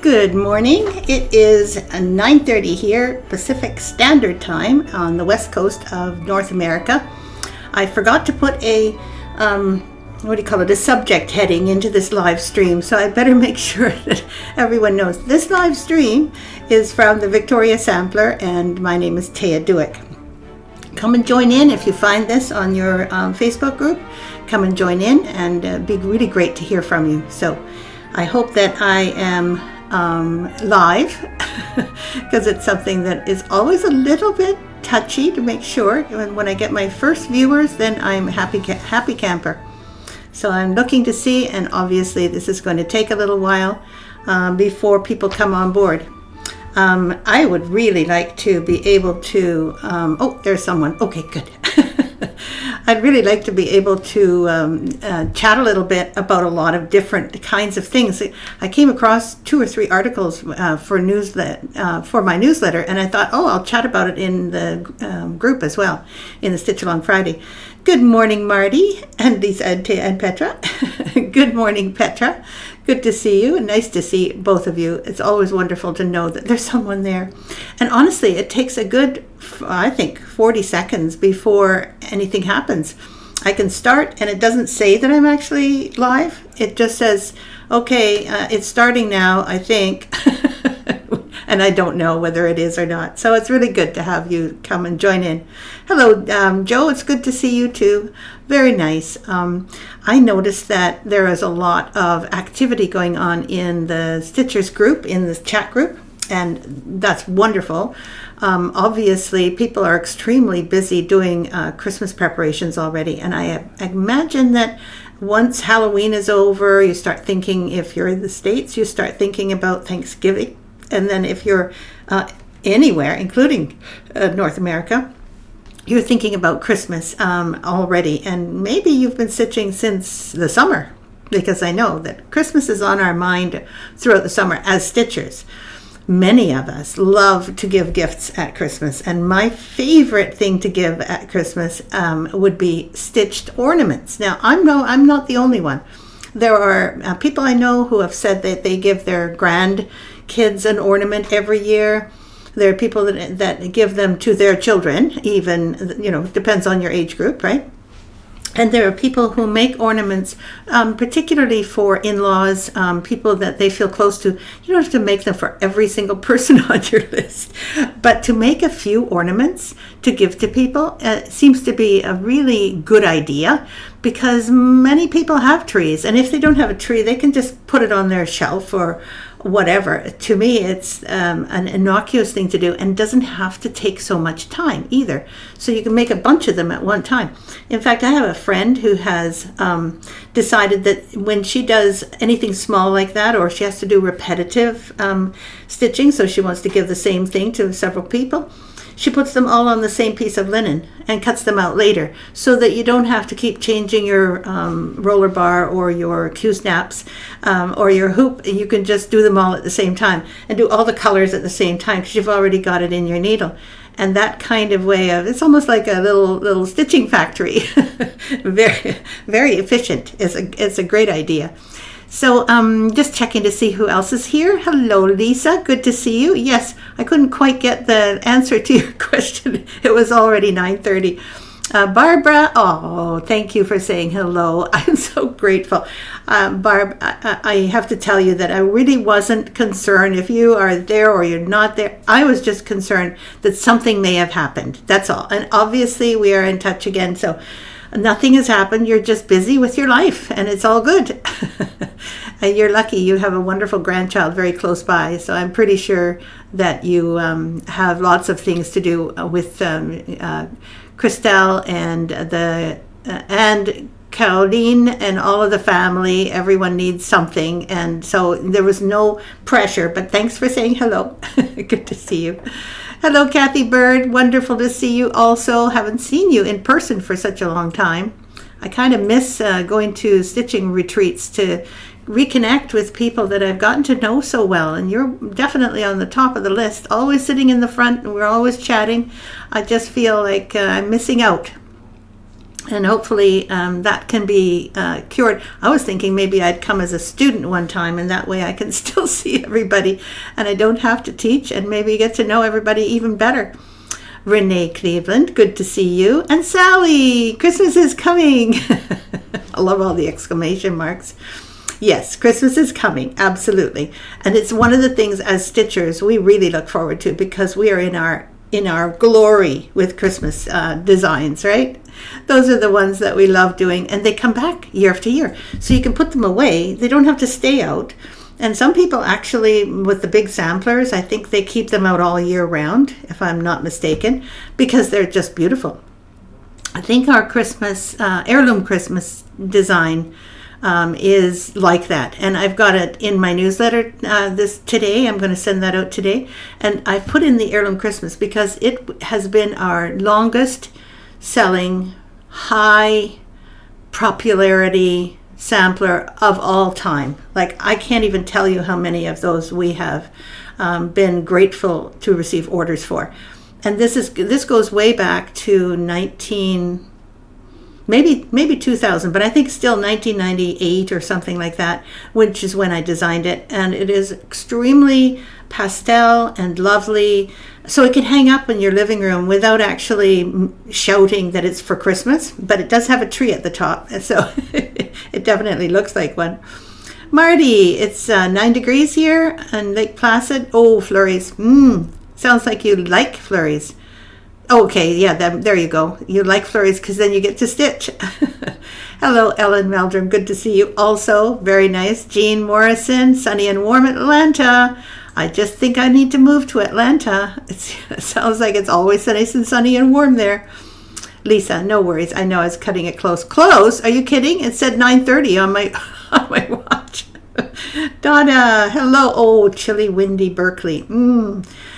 Good morning. It is 9:30 here, Pacific Standard Time on the west coast of North America. I forgot to put a a subject heading into this live stream, so I better make sure that everyone knows. This live stream is from the Victoria Sampler, and my name is Taya Dewick. Come and join in if you find this on your Facebook group. Come and join in, and it'd be really great to hear from you. So I hope that I am live because it's something that is always a little bit touchy to make sure. When I get my first viewers, then I'm happy camper. So I'm looking to see, and obviously this is going to take a little while before people come on board. I would really like to be able to, there's someone. Okay, good. I'd really like to be able to chat a little bit about a lot of different kinds of things. I came across 2 or 3 articles for my newsletter, and I thought, I'll chat about it in the group as well, in the Stitch Along Friday. Good morning, Marty and Lisa and Petra. Good morning, Petra. Good to see you, and nice to see both of you. It's always wonderful to know that there's someone there. And honestly, it takes a good, 40 seconds before anything happens. I can start, and it doesn't say that I'm actually live. It just says, okay, it's starting now, I think. And I don't know whether it is or not. So it's really good to have you come and join in. Hello, Joe. It's good to see you too. Very nice. I noticed that there is a lot of activity going on in the Stitchers group, in the chat group, and that's wonderful. Obviously, people are extremely busy doing Christmas preparations already, and I imagine that once Halloween is over, you start thinking, if you're in the States, you start thinking about Thanksgiving. And then if you're anywhere, including North America, you're thinking about Christmas already. And maybe you've been stitching since the summer, because I know that Christmas is on our mind throughout the summer as stitchers. Many of us love to give gifts at Christmas. And my favorite thing to give at Christmas would be stitched ornaments. Now, I'm not the only one. There are people I know who have said that they give their grandkids an ornament every year. There are people that give them to their children, even, depends on your age group, right? And there are people who make ornaments, particularly for in-laws, people that they feel close to. You don't have to make them for every single person on your list, but to make a few ornaments to give to people seems to be a really good idea, because many people have trees, and if they don't have a tree, they can just put it on their shelf or whatever. To me, it's an innocuous thing to do, and doesn't have to take so much time either. So you can make a bunch of them at one time. In fact, I have a friend who has decided that when she does anything small like that, or she has to do repetitive stitching, so she wants to give the same thing to several people, she puts them all on the same piece of linen and cuts them out later, so that you don't have to keep changing your roller bar or your Q-snaps or your hoop. You can just do them all at the same time and do all the colors at the same time, because you've already got it in your needle. And that kind of way of, it's almost like a little stitching factory. Very, very efficient. It's a great idea. So just checking to see who else is here. Hello, Lisa. Good to see you. Yes, I couldn't quite get the answer to your question. It was already 9:30. Barbara, thank you for saying hello. I'm so grateful. Barb, I have to tell you that I really wasn't concerned if you are there or you're not there. I was just concerned that something may have happened. That's all. And obviously we are in touch again, so nothing has happened. You're just busy with your life, and it's all good. And you're lucky. You have a wonderful grandchild very close by, so I'm pretty sure that you have lots of things to do with Christelle and Caroline and all of the family. Everyone needs something, and so there was no pressure. But thanks for saying hello. Good to see you. Hello, Kathy Bird. Wonderful to see you also. Haven't seen you in person for such a long time. I kind of miss going to stitching retreats to reconnect with people that I've gotten to know so well. And you're definitely on the top of the list, always sitting in the front, and we're always chatting. I just feel like I'm missing out. And hopefully that can be cured. I was thinking maybe I'd come as a student one time, and that way I can still see everybody and I don't have to teach, and maybe get to know everybody even better. Renee Cleveland, good to see you. And Sally, Christmas is coming. I love all the exclamation marks. Yes, Christmas is coming, absolutely. And it's one of the things as stitchers we really look forward to, because we are in our glory with Christmas designs, right? Those are the ones that we love doing, and they come back year after year. So you can put them away. They don't have to stay out. And some people actually, with the big samplers, I think they keep them out all year round, if I'm not mistaken, because they're just beautiful. I think our Christmas, heirloom Christmas design is like that. And I've got it in my newsletter today. I'm going to send that out today. And I put in the heirloom Christmas because it has been our longest selling, high popularity sampler of all time. Like, I can't even tell you how many of those we have been grateful to receive orders for. And this goes way back to maybe 2000, but I think still 1998 or something like that, which is when I designed it. And it is extremely pastel and lovely, so it can hang up in your living room without actually shouting that it's for Christmas. But it does have a tree at the top, so it definitely looks like one. Marty, it's 9 degrees here in Lake Placid. Oh, flurries. Sounds like you like flurries. Okay, yeah, there you go. You like flurries because then you get to stitch. Hello, Ellen Meldrum. Good to see you also. Very nice. Jean Morrison, sunny and warm Atlanta. I just think I need to move to Atlanta. It sounds like it's always nice and sunny and warm there. Lisa, no worries. I know I was cutting it close. Close? Are you kidding? It said 9:30 on my watch. Donna, hello. Oh, chilly, windy Berkeley.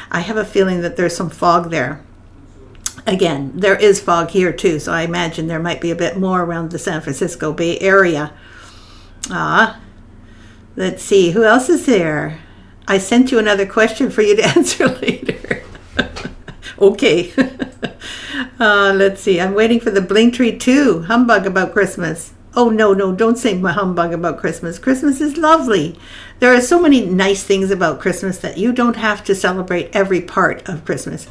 I have a feeling that there's some fog there. Again, there is fog here too, so I imagine there might be a bit more around the San Francisco Bay Area. Let's see, who else is there? I sent you another question for you to answer later. Okay. Let's see, I'm waiting for the Bling Tree 2, humbug about Christmas. Oh, no, don't say humbug about Christmas. Christmas is lovely. There are so many nice things about Christmas that you don't have to celebrate every part of Christmas.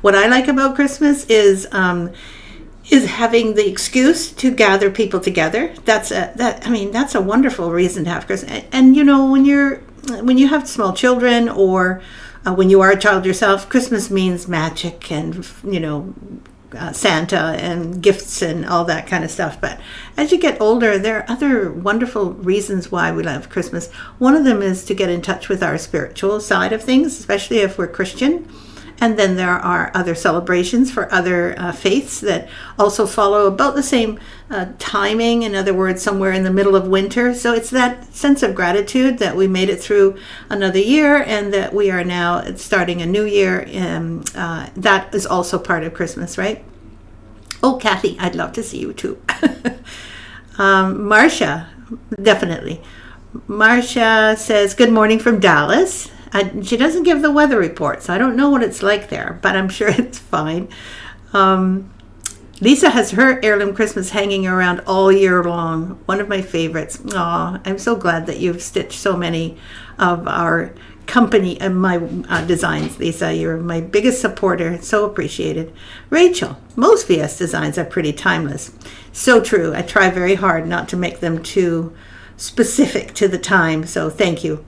What I like about Christmas is having the excuse to gather people together. That's a wonderful reason to have Christmas. And you know, when you have small children, or when you are a child yourself, Christmas means magic and Santa and gifts and all that kind of stuff. But as you get older, there are other wonderful reasons why we love Christmas. One of them is to get in touch with our spiritual side of things, especially if we're Christian. And then there are other celebrations for other faiths that also follow about the same timing. In other words, somewhere in the middle of winter. So it's that sense of gratitude that we made it through another year, and that we are now starting a new year. That is also part of Christmas, right? Oh, Kathy, I'd love to see you too. Marcia, definitely. Marcia says, good morning from Dallas. She doesn't give the weather report, so I don't know what it's like there, but I'm sure it's fine. Lisa has her heirloom Christmas hanging around all year long. One of my favorites. Aw, I'm so glad that you've stitched so many of our company and my designs, Lisa. You're my biggest supporter. It's so appreciated. Rachel, most VS designs are pretty timeless. So true. I try very hard not to make them too specific to the time, so thank you.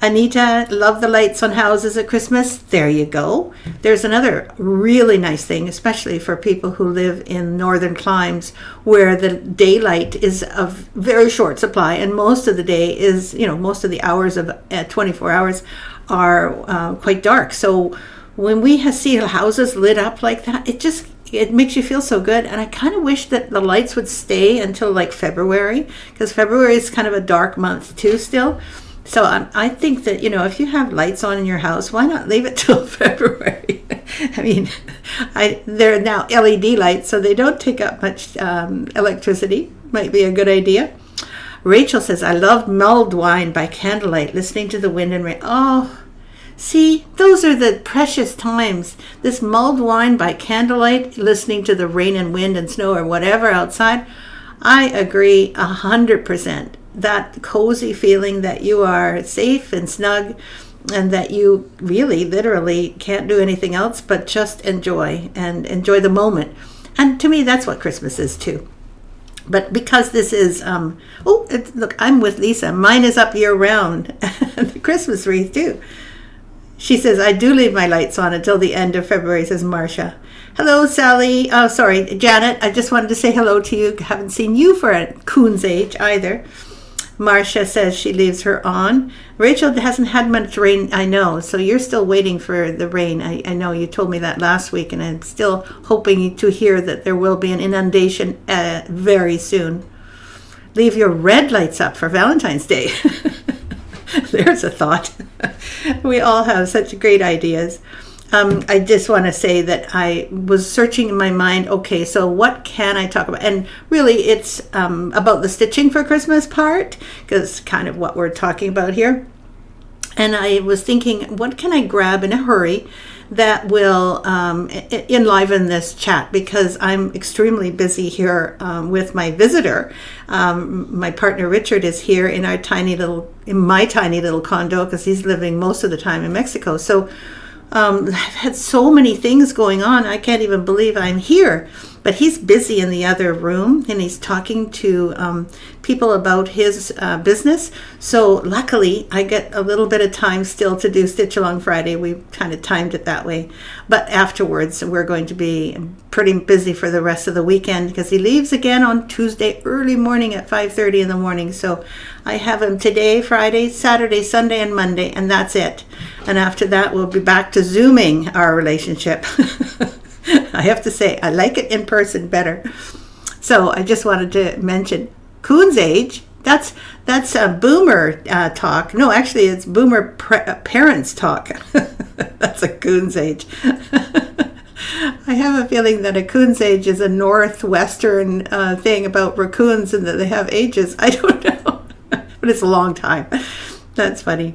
Anita, love the lights on houses at Christmas. There you go. There's another really nice thing, especially for people who live in northern climes where the daylight is of very short supply, and most of the day is, most of the hours of 24 hours are quite dark. So when we see houses lit up like that, it makes you feel so good. And I kind of wish that the lights would stay until like February, because February is kind of a dark month too still. So I think that, if you have lights on in your house, why not leave it till February? I mean, they're now LED lights, so they don't take up much electricity. Might be a good idea. Rachel says, I love mulled wine by candlelight, listening to the wind and rain. Oh, See, those are the precious times. This mulled wine by candlelight, listening to the rain and wind and snow or whatever outside. I agree 100%. That cozy feeling that you are safe and snug and that you really, literally can't do anything else but just enjoy and enjoy the moment. And to me, that's what Christmas is too. But because this is, look, I'm with Lisa. Mine is up year round. The Christmas wreath too. She says, I do leave my lights on until the end of February, says Marcia. Hello, Sally. Oh, sorry, Janet. I just wanted to say hello to you. Haven't seen you for a coon's age either. Marcia says she leaves her on. Rachel hasn't had much rain, I know. So you're still waiting for the rain. I know you told me that last week, and I'm still hoping to hear that there will be an inundation very soon. Leave your red lights up for Valentine's Day. There's a thought. We all have such great ideas. I just want to say that I was searching in my mind, okay, so what can I talk about? And really it's about the stitching for Christmas part, because kind of what we're talking about here. And I was thinking, what can I grab in a hurry that will enliven this chat, because I'm extremely busy here with my visitor. My partner Richard is here in my tiny little condo, because he's living most of the time in Mexico. So I've had so many things going on, I can't even believe I'm here. But he's busy in the other room, and he's talking to people about his business. So luckily, I get a little bit of time still to do Stitch Along Friday. We kind of timed it that way. But afterwards, we're going to be pretty busy for the rest of the weekend, because he leaves again on Tuesday early morning at 5:30 in the morning. So I have him today, Friday, Saturday, Sunday, and Monday, and that's it. And after that, we'll be back to Zooming our relationship. I have to say, I like it in person better. So I just wanted to mention Coon's age. That's a boomer talk. No, actually, it's boomer parents talk. That's a Coon's age. I have a feeling that a Coon's age is a northwestern thing about raccoons and that they have ages. I don't know, but it's a long time. That's funny.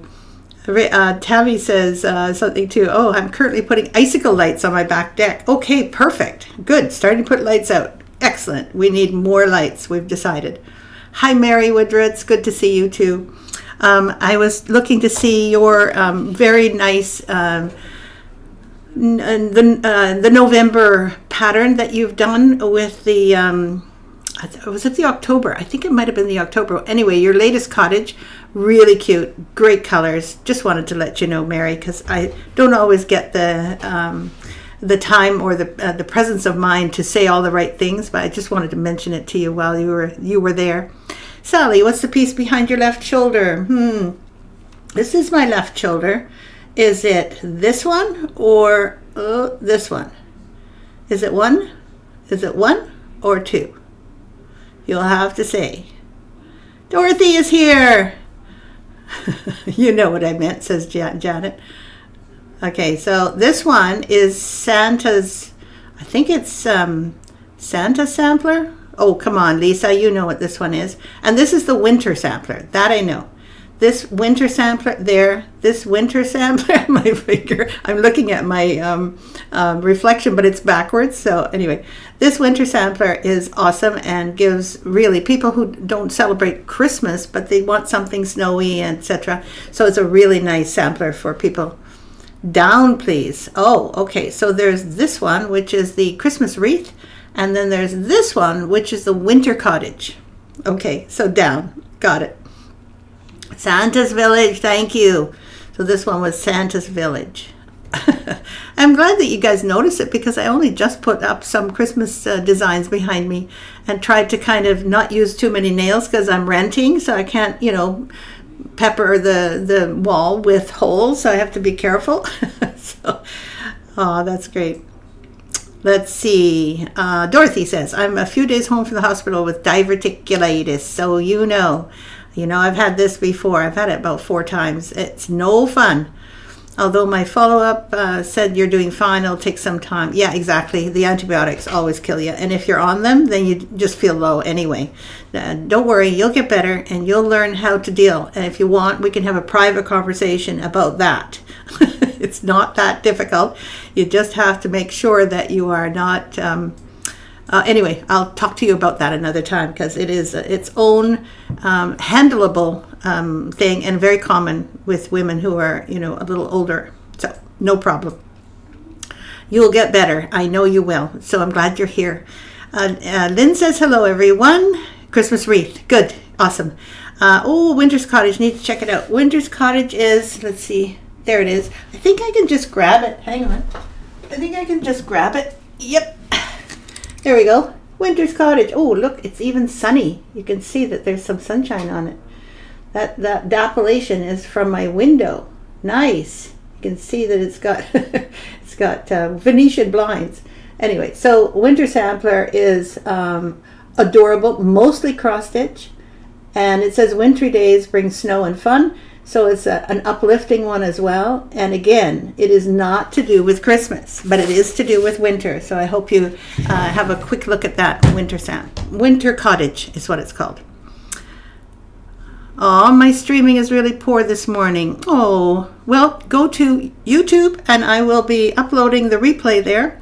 Tabby says something too. Oh, I'm currently putting icicle lights on my back deck. Okay, perfect. Good. Starting to put lights out. Excellent. We need more lights, we've decided. Hi, Mary Woodruff. Good to see you too. I was looking to see your very nice the November pattern that you've done with the was it the October? I think it might have been the October. Anyway, your latest cottage, really cute, great colors. Just wanted to let you know, Mary, because I don't always get the time or the presence of mind to say all the right things, but I just wanted to mention it to you while you were there. Sally, what's the piece behind your left shoulder? This is my left shoulder. Is it this one or this one? Is it one? Is it one or two? You'll have to say. Dorothy is here. You know what I meant, says Janet. Okay, so this one is Santa's, I think it's Santa sampler. Oh, come on, Lisa, you know what this one is. And this is the winter sampler. That I know. This winter sampler there, this winter sampler, my finger, I'm looking at my reflection, but it's backwards. So anyway, this winter sampler is awesome and gives really people who don't celebrate Christmas, but they want something snowy, etc. So it's a really nice sampler for people. Down, please. Oh, okay. So there's this one, which is the Christmas wreath. And then there's this one, which is the winter cottage. Okay, so down. Got it. Santa's Village, thank you. So this one was Santa's Village. I'm glad that you guys noticed it, because I only just put up some Christmas designs behind me and tried to kind of not use too many nails, because I'm renting, so I can't, pepper the wall with holes, so I have to be careful. That's great. Let's see. Dorothy says, I'm a few days home from the hospital with diverticulitis, so I've had this before. I've had it about 4 times. It's no fun. Although my follow-up said you're doing fine, it'll take some time. Yeah, exactly. The antibiotics always kill you. And if you're on them, then you just feel low anyway. Don't worry, you'll get better and you'll learn how to deal. And if you want, we can have a private conversation about that. It's not that difficult. You just have to make sure that you are not... anyway, I'll talk to you about that another time, because it is its own handleable thing, and very common with women who are, a little older. So no problem. You'll get better. I know you will. So I'm glad you're here. Lynn says, hello, everyone. Christmas wreath. Good. Awesome. Winter's Cottage. Need to check it out. Winter's Cottage is, let's see. There it is. I think I can just grab it. Hang on. I think I can just grab it. Yep. There we go. Winter's Cottage. Oh, look. It's even sunny. You can see that there's some sunshine on it. That appellation is from my window. Nice. You can see that it's got Venetian blinds. Anyway, so Winter Sampler is adorable, mostly cross stitch, and it says wintry days bring snow and fun. So it's an uplifting one as well. And again, it is not to do with Christmas, but it is to do with winter. So I hope you have a quick look at that. Winter Cottage is what it's called. Oh, my streaming is really poor this morning. Oh, well, go to YouTube and I will be uploading the replay there.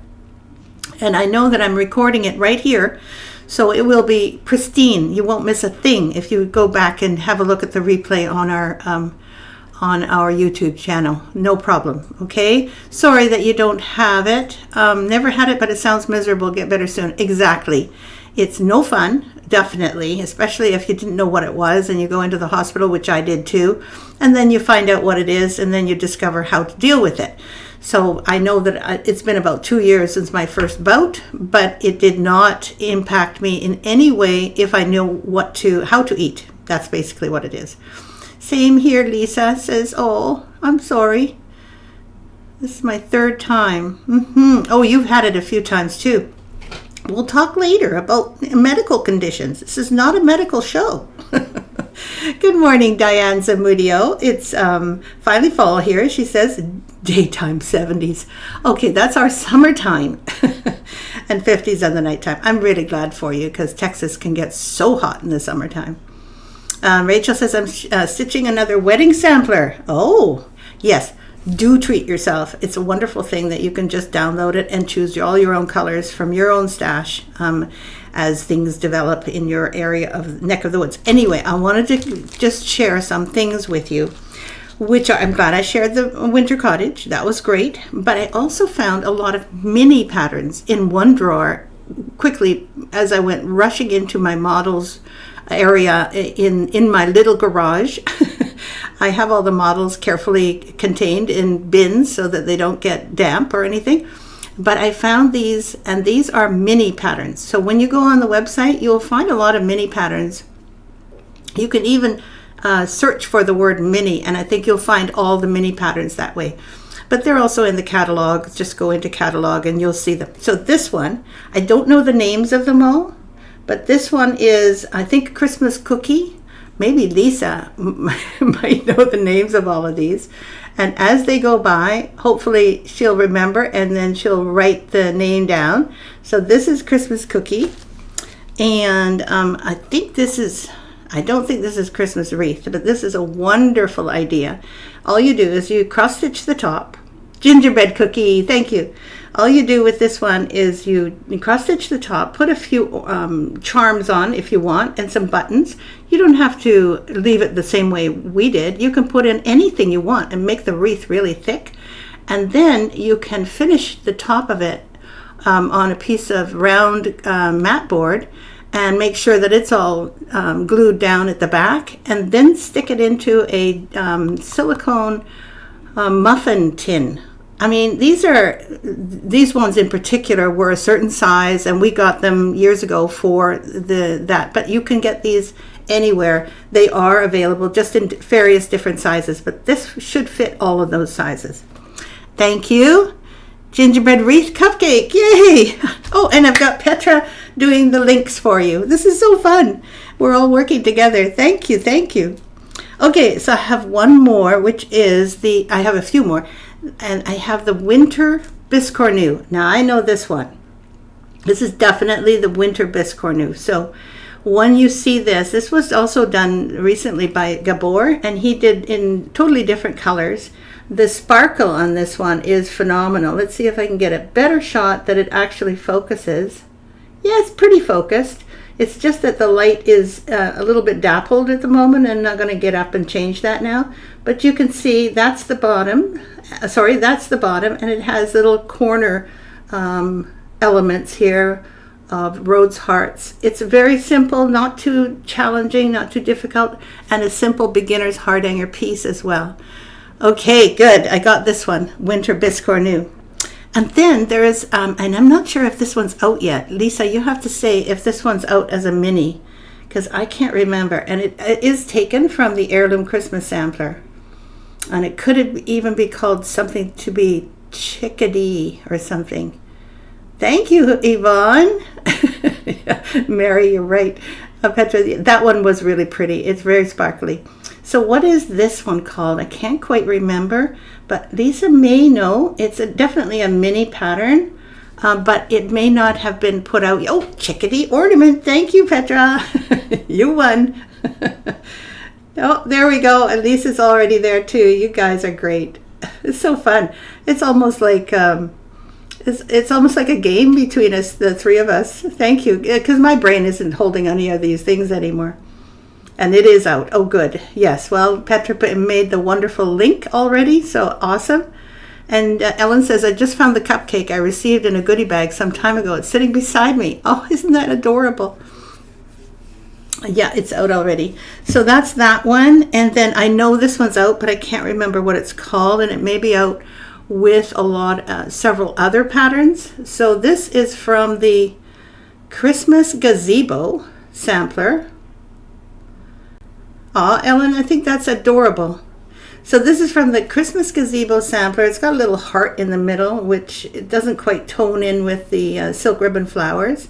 And I know that I'm recording it right here, so it will be pristine. You won't miss a thing if you go back and have a look at the replay on our YouTube channel. No problem, okay? Sorry that you don't have it. Never had it, but it sounds miserable. Get better soon. Exactly. It's no fun. Definitely, especially if you didn't know what it was and you go into the hospital, which I did too, and then you find out what it is and then you discover how to deal with it. So I know that it's been about 2 years since my first bout, but it did not impact me in any way if I knew how to eat. That's basically what it is. Same here, Lisa says, oh, I'm sorry. This is my third time. Oh, you've had it a few times too. We'll talk later about medical conditions. This is not a medical show. Good morning, Diane Zamudio. It's finally fall here. She says daytime 70s. Okay, that's our summertime. And 50s on the nighttime. I'm really glad for you because Texas can get so hot in the summertime. Rachel says, I'm stitching another wedding sampler. Oh, yes. Do treat yourself. It's a wonderful thing that you can just download it and choose all your own colors from your own stash as things develop in your area of neck of the woods. Anyway, I wanted to just share some things with you, which I'm glad I shared the Winter Cottage. That was great. But I also found a lot of mini patterns in one drawer quickly as I went rushing into my models area in my little garage. I have all the models carefully contained in bins so that they don't get damp or anything. But I found these, and these are mini patterns. So when you go on the website, you'll find a lot of mini patterns. You can even search for the word mini, and I think you'll find all the mini patterns that way. But they're also in the catalog. Just go into catalog and you'll see them. So this one, I don't know the names of them all, but this one is, I think, Christmas Cookie. Maybe Lisa might know the names of all of these. And as they go by, hopefully she'll remember and then she'll write the name down. So this is Christmas Cookie. And I don't think this is Christmas Wreath, but this is a wonderful idea. All you do is you cross stitch the top. Gingerbread Cookie, thank you. All you do with this one is you cross stitch the top, put a few charms on if you want, and some buttons. You don't have to leave it the same way we did. You can put in anything you want and make the wreath really thick. And then you can finish the top of it on a piece of round mat board and make sure that it's all glued down at the back, and then stick it into a silicone muffin tin. I mean, these ones in particular were a certain size, and we got them years ago for that. But you can get these anywhere. They are available just in various different sizes, but this should fit all of those sizes. Thank you. Gingerbread wreath cupcake, yay! Oh, and I've got Petra doing the links for you. This is so fun. We're all working together. Thank you, thank you. Okay, so I have one more, which is I have a few more. And I have the Winter Biscornu. Now I know this one. This is definitely the Winter Biscornu. So when you see this was also done recently by Gabor, and he did in totally different colors. The sparkle on this one is phenomenal. Let's see if I can get a better shot that it actually focuses. Yeah, it's pretty focused. It's just that the light is a little bit dappled at the moment, and I'm not going to get up and change that now. But you can see that's the bottom. That's the bottom, and it has little corner elements here of Rhodes hearts. It's very simple, not too challenging, not too difficult, and a simple beginner's hardanger piece as well. Okay, good. I got this one, Winter Biscornu. And then there is, and I'm not sure if this one's out yet. Lisa, you have to say if this one's out as a mini, because I can't remember. And it is taken from the Heirloom Christmas Sampler. And it could even be called something to be Chickadee or something. Thank you, Yvonne. Mary, you're right. Petra, that one was really pretty. It's very sparkly. So what is this one called? I can't quite remember, but Lisa may know. It's definitely a mini pattern, but it may not have been put out. Oh, Chickadee Ornament. Thank you, Petra. You won. Oh, there we go. And Lisa's already there too. You guys are great. It's so fun. It's almost like it's almost like a game between us, the three of us. Thank you, because my brain isn't holding any of these things anymore. And it is out. Oh, good. Yes. Well, Petra made the wonderful link already. So awesome. And Ellen says, I just found the cupcake I received in a goodie bag some time ago. It's sitting beside me. Oh, isn't that adorable? Yeah, it's out already. So that's that one. And then I know this one's out, but I can't remember what it's called. And it may be out with several other patterns. So this is from the Christmas Gazebo Sampler. Aw, Ellen, I think that's adorable. So this is from the Christmas Gazebo Sampler. It's got a little heart in the middle, which it doesn't quite tone in with the silk ribbon flowers.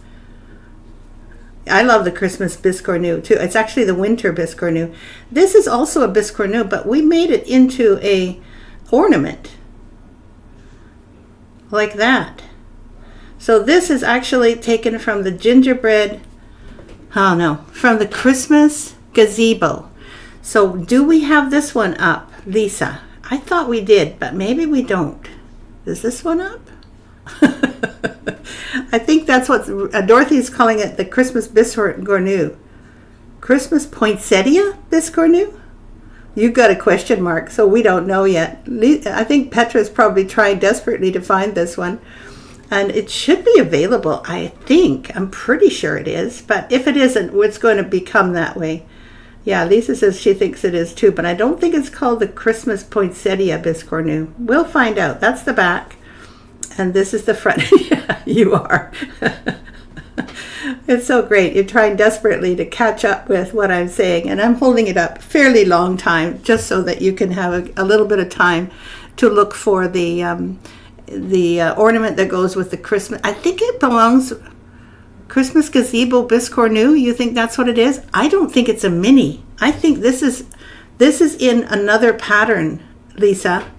I love the Christmas Biscornu too. It's actually the Winter Biscornu. This is also a Biscornu, but we made it into a ornament like that. So this is actually taken from the gingerbread, from the Christmas Gazebo. So do we have this one up, Lisa? I thought we did, but maybe we don't. Is this one up? I think that's what Dorothy's calling it, the Christmas Biscornu. Christmas Poinsettia Biscornu? You got a question mark, so we don't know yet. I think Petra's probably trying desperately to find this one. And it should be available, I think. I'm pretty sure it is. But if it isn't, it's going to become that way. Yeah, Lisa says she thinks it is too, but I don't think it's called the Christmas Poinsettia Biscornu. We'll find out. That's the back. And this is the front. Yeah, you are. It's so great. You're trying desperately to catch up with what I'm saying. And I'm holding it up fairly long time just so that you can have a little bit of time to look for the ornament that goes with the Christmas. I think it belongs... Christmas Gazebo Biscornu, you think that's what it is? I don't think it's a mini. I think this is in another pattern, Lisa,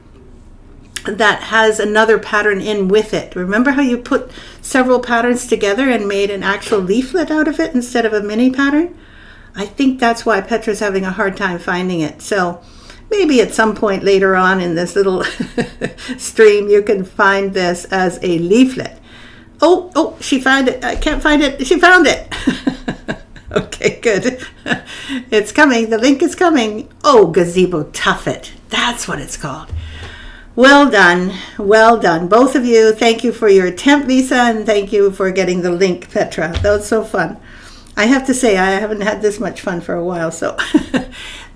that has another pattern in with it. Remember how you put several patterns together and made an actual leaflet out of it instead of a mini pattern? I think that's why Petra's having a hard time finding it. So maybe at some point later on in this little stream, you can find this as a leaflet. Oh, she found it. I can't find it. She found it. Okay, good. It's coming. The link is coming. Oh, Gazebo Tuffet. That's what it's called. Well done. Well done. Both of you, thank you for your attempt, Lisa, and thank you for getting the link, Petra. That was so fun. I have to say, I haven't had this much fun for a while. So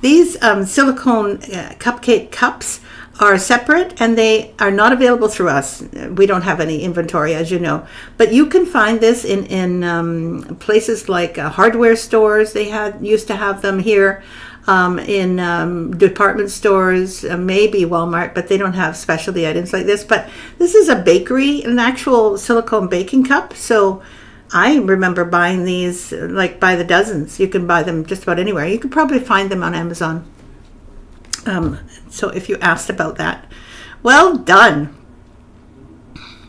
these silicone cupcake cups are separate, and they are not available through us. We don't have any inventory, as you know, but you can find this in places like hardware stores. They used to have them here, in department stores, maybe Walmart, but they don't have specialty items like this. But this is a bakery, an actual silicone baking cup. So I remember buying these like by the dozens. You can buy them just about anywhere. You could probably find them on Amazon. So if you asked about that, well done.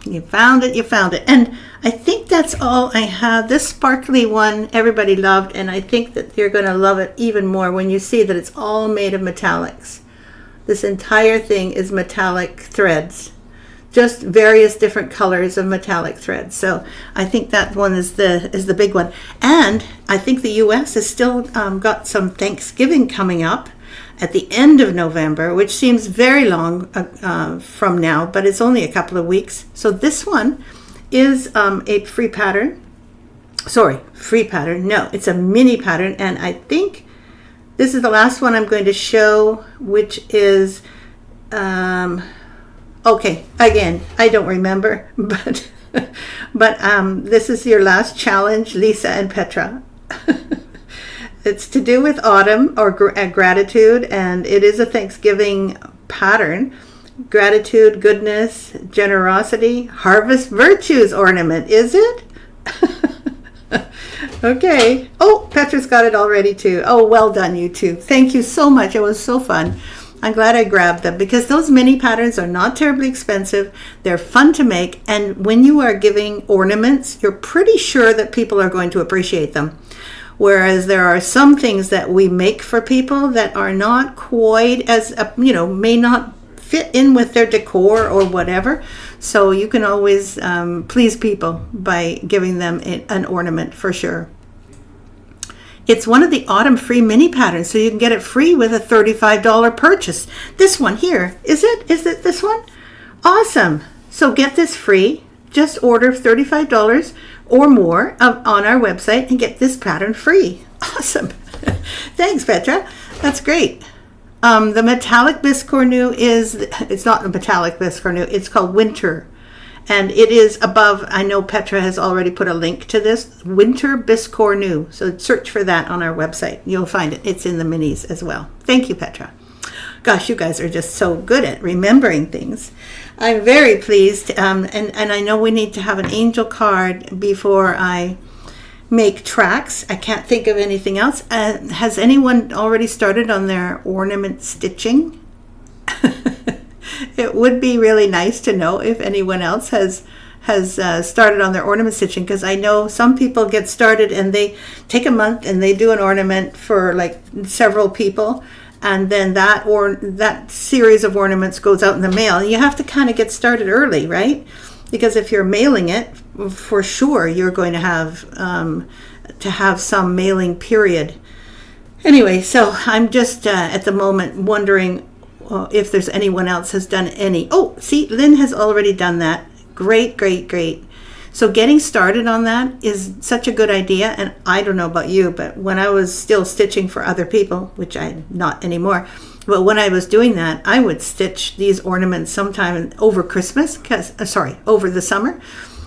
You found it. And I think that's all I have. This sparkly one, everybody loved, and I think that you're going to love it even more when you see that it's all made of metallics. This entire thing is metallic threads, just various different colors of metallic threads. So I think that one is the big one. And I think the U.S. has still got some Thanksgiving coming up at the end of November, which seems very long from now, but it's only a couple of weeks. So this one is a free pattern. No, it's a mini pattern, and I think this is the last one I'm going to show, which is okay, again, I don't remember, but this is your last challenge, Lisa and Petra. It's to do with autumn or gratitude, and it is a Thanksgiving pattern. Gratitude, goodness, generosity, harvest virtues ornament, is it? Okay. Oh, Petra's got it already too. Oh, well done, you two. Thank you so much. It was so fun. I'm glad I grabbed them because those mini patterns are not terribly expensive. They're fun to make. And when you are giving ornaments, you're pretty sure that people are going to appreciate them. Whereas there are some things that we make for people that are not quite as, may not fit in with their decor or whatever. So you can always please people by giving them an ornament for sure. It's one of the autumn free mini patterns, so you can get it free with a $35 purchase. This one here, is it? Is it this one? Awesome. So get this free. Just order $35 or more on our website and get this pattern free. Awesome. Thanks, Petra. That's great. The metallic biscornu it's not a metallic biscornu, it's called Winter. And it is above, I know Petra has already put a link to this, Winter Biscornu. So search for that on our website. You'll find it. It's in the minis as well. Thank you, Petra. Gosh, you guys are just so good at remembering things. I'm very pleased. And I know we need to have an angel card before I make tracks. I can't think of anything else. Has anyone already started on their ornament stitching? It would be really nice to know if anyone else has started on their ornament stitching, because I know some people get started and they take a month and they do an ornament for like several people, and then that series of ornaments goes out in the mail. You have to kind of get started early, right? Because if you're mailing it, for sure you're going to have some mailing period. Anyway, so I'm just at the moment wondering if there's anyone else has done any. Oh, see, Lynn has already done that. Great, great, great. So getting started on that is such a good idea. And I don't know about you, but when I was still stitching for other people, which I'm not anymore, but when I was doing that, I would stitch these ornaments sometime over Christmas, over the summer,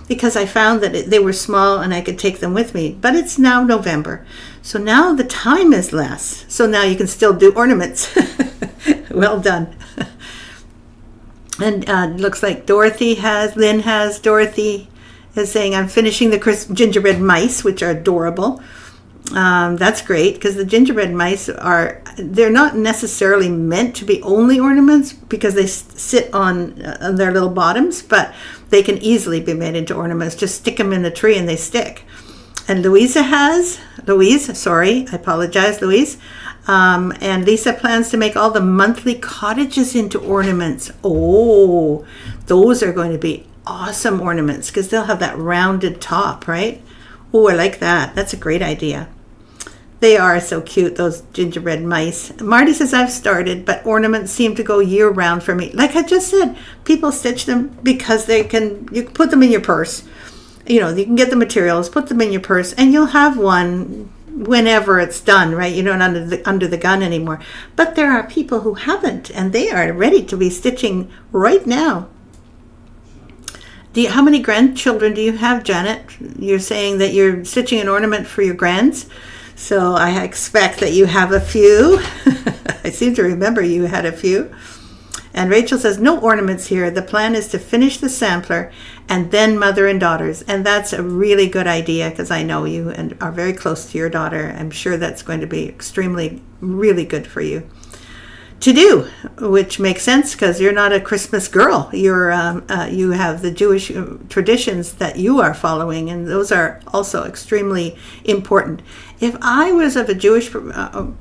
because I found that they were small and I could take them with me. But it's now November, so now the time is less. So now you can still do ornaments. Well done. And it looks like Dorothy is saying, I'm finishing the gingerbread mice, which are adorable. That's great, because the gingerbread mice they're not necessarily meant to be only ornaments because they sit on their little bottoms, but they can easily be made into ornaments. Just stick them in the tree and they stick. And Louise, I apologize, Louise. And Lisa plans to make all the monthly cottages into ornaments. Oh, those are going to be awesome ornaments because they'll have that rounded top, right? Oh, I like that. That's a great idea. They are so cute, those gingerbread mice. Marty says, I've started, but ornaments seem to go year round for me. Like I just said, people stitch them because you can put them in your purse. You can get the materials, put them in your purse, and you'll have one whenever it's done, right? You're not under the gun anymore. But there are people who haven't, and they are ready to be stitching right now. How many grandchildren do you have, Janet? You're saying that you're stitching an ornament for your grands, so I expect that you have a few. I seem to remember you had a few. And Rachel says, no ornaments here. The plan is to finish the sampler and then mother and daughters. And that's a really good idea because I know you and are very close to your daughter. I'm sure that's going to be really good for you. to do, which makes sense because you're not a Christmas girl. You have the Jewish traditions that you are following, and those are also extremely important. If I was of a Jewish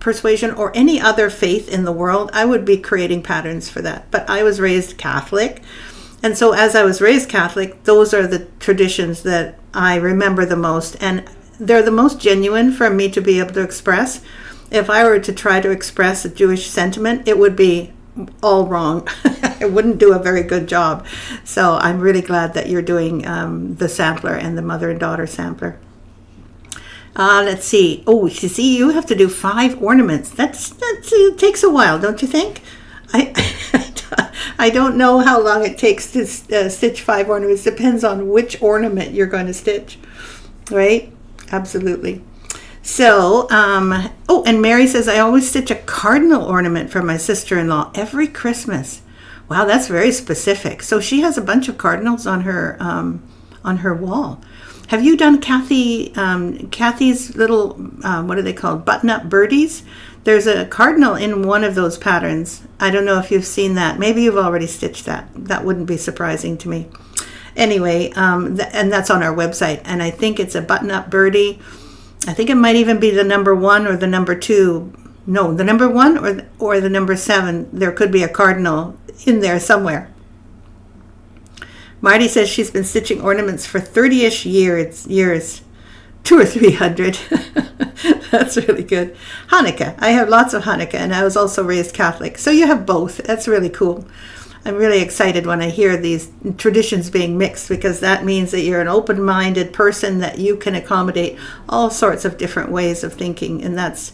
persuasion or any other faith in the world, I would be creating patterns for that. But I was raised Catholic, and so as I was raised Catholic, those are the traditions that I remember the most, and they're the most genuine for me to be able to express. If I were to try to express a Jewish sentiment, it would be all wrong. I wouldn't do a very good job. So I'm really glad that you're doing the sampler and the mother and daughter sampler. Let's see. Oh, you see, you have to do 5 ornaments. It takes a while, don't you think? I don't know how long it takes to stitch 5 ornaments. Depends on which ornament you're going to stitch, right? Absolutely. So, and Mary says, I always stitch a cardinal ornament for my sister-in-law every Christmas. Wow, that's very specific. So she has a bunch of cardinals on her wall. Have you done Kathy's little, what are they called? Button-up birdies? There's a cardinal in one of those patterns. I don't know if you've seen that. Maybe you've already stitched that. That wouldn't be surprising to me. Anyway, and that's on our website. And I think it's a button-up birdie. I think it might even be the number 1 or the number 2. No, the number 1 or the number 7. There could be a cardinal in there somewhere. Marty says she's been stitching ornaments for 30-ish years. 200 or 300. That's really good. Hanukkah. I have lots of Hanukkah, and I was also raised Catholic. So you have both. That's really cool. I'm really excited when I hear these traditions being mixed, because that means that you're an open-minded person, that you can accommodate all sorts of different ways of thinking, and that's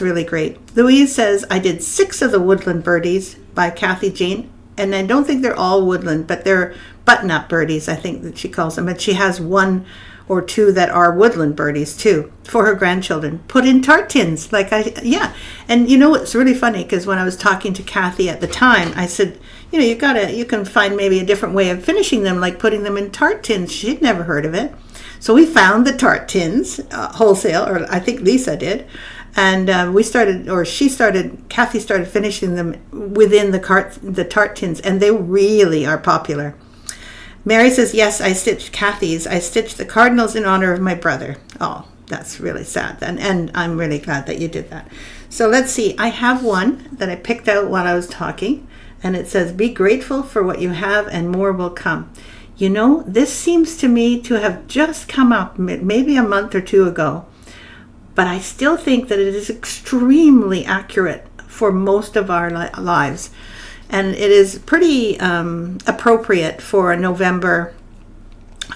really great. Louise says, I did 6 of the Woodland Birdies by Kathy Jean, and I don't think they're all woodland, but they're button-up birdies, I think that she calls them, but she has 1 or 2 that are woodland birdies too for her grandchildren, put in tart tins. And you know, it's really funny, because when I was talking to Kathy at the time, I said, you can find maybe a different way of finishing them, like putting them in tart tins. She'd never heard of it. So we found the tart tins wholesale, or I think Lisa did, and Kathy started finishing them within the tart tins, and they really are popular. Mary says, yes, I stitched Kathy's. I stitched the cardinals in honor of my brother. Oh, that's really sad. And I'm really glad that you did that. So let's see. I have one that I picked out while I was talking, and it says, be grateful for what you have and more will come. You know, this seems to me to have just come up maybe a month or 2 ago, but I still think that it is extremely accurate for most of our lives. And it is pretty appropriate for a November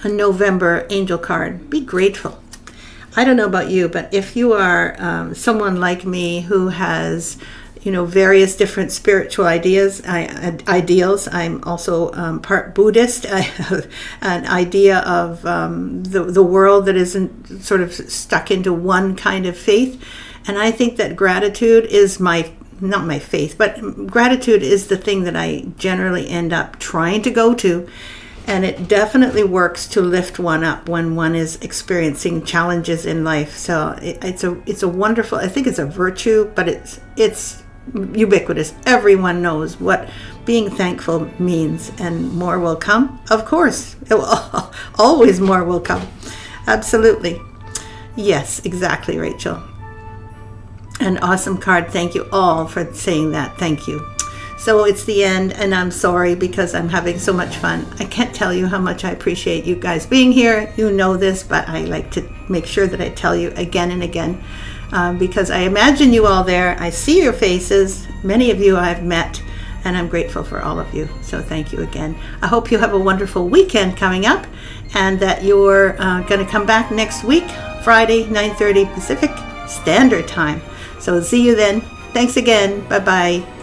angel card. Be grateful. I don't know about you, but if you are someone like me who has, various different spiritual ideals, I'm also part Buddhist. I have an idea of the world that isn't sort of stuck into one kind of faith. And I think that gratitude is not my faith, but gratitude is the thing that I generally end up trying to go to, and it definitely works to lift one up when one is experiencing challenges in life. So it's a wonderful, I think it's a virtue, but it's ubiquitous. Everyone knows what being thankful means, and more will come. Of course, it will, always more will come. Absolutely. Yes, exactly, Rachel. An awesome card. Thank you all for saying that. Thank you. So it's the end, and I'm sorry because I'm having so much fun. I can't tell you how much I appreciate you guys being here. You know this, but I like to make sure that I tell you again and again, because I imagine you all there. I see your faces. Many of you I've met, and I'm grateful for all of you. So thank you again. I hope you have a wonderful weekend coming up, and that you're going to come back next week, Friday, 9:30 Pacific Standard Time. So see you then. Thanks again. Bye-bye.